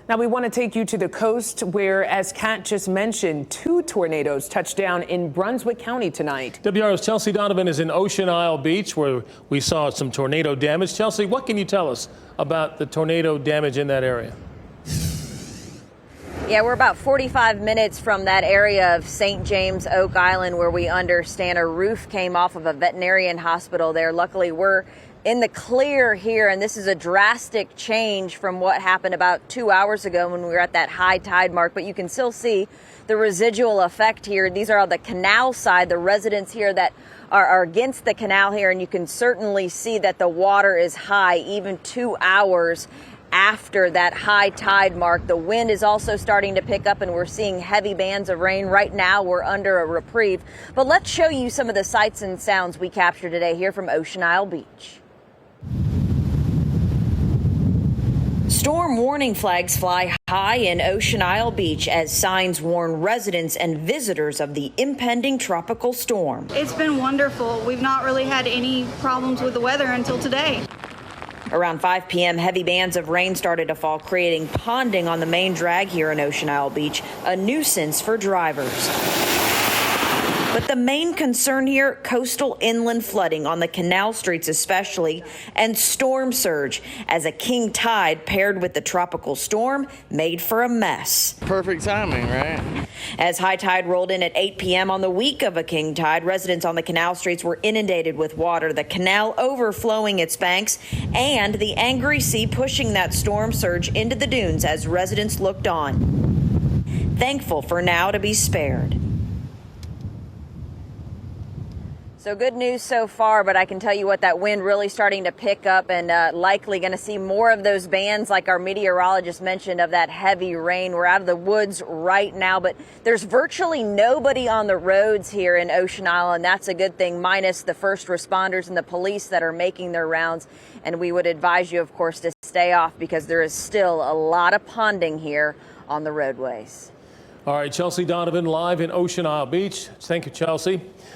Now we want to take you to the coast where, as Kat just mentioned, 2 tornadoes touched down in Brunswick County tonight. WRAL's Chelsea Donovan is in Ocean Isle Beach where we saw some tornado damage. Chelsea, what can you tell us about the tornado damage in that area? Yeah, we're about 45 minutes from that area of St. James, Oak Island, where we understand a roof came off of a veterinarian hospital there. Luckily, we're in the clear here, and this is a drastic change from what happened about 2 hours ago when we were at that high tide mark. But you can still see the residual effect here. These are on the canal side, the residents here that are against the canal here, and you can certainly see that the water is high even 2 hours after that high tide mark. The wind is also starting to pick up, and we're seeing heavy bands of rain. Right now, we're under a reprieve. But let's show you some of the sights and sounds we captured today here from Ocean Isle Beach. Storm warning flags fly high in Ocean Isle Beach as signs warn residents and visitors of the impending tropical storm. It's been wonderful. We've not really had any problems with the weather until today. Around 5 p.m., heavy bands of rain started to fall, creating ponding on the main drag here in Ocean Isle Beach, a nuisance for drivers. But the main concern here, coastal inland flooding on the canal streets especially, and storm surge, as a king tide paired with the tropical storm made for a mess. Perfect timing, right? As high tide rolled in at 8 p.m. on the week of a king tide, residents on the canal streets were inundated with water, the canal overflowing its banks, and the angry sea pushing that storm surge into the dunes as residents looked on. Thankful for now to be spared. So good news so far, but I can tell you what, that wind really starting to pick up, and likely going to see more of those bands like our meteorologist mentioned of that heavy rain. We're out of the woods right now, but there's virtually nobody on the roads here in Ocean Isle, and that's a good thing, minus the first responders and the police that are making their rounds. And we would advise you, of course, to stay off because there is still a lot of ponding here on the roadways. All right, Chelsea Donovan live in Ocean Isle Beach. Thank you, Chelsea.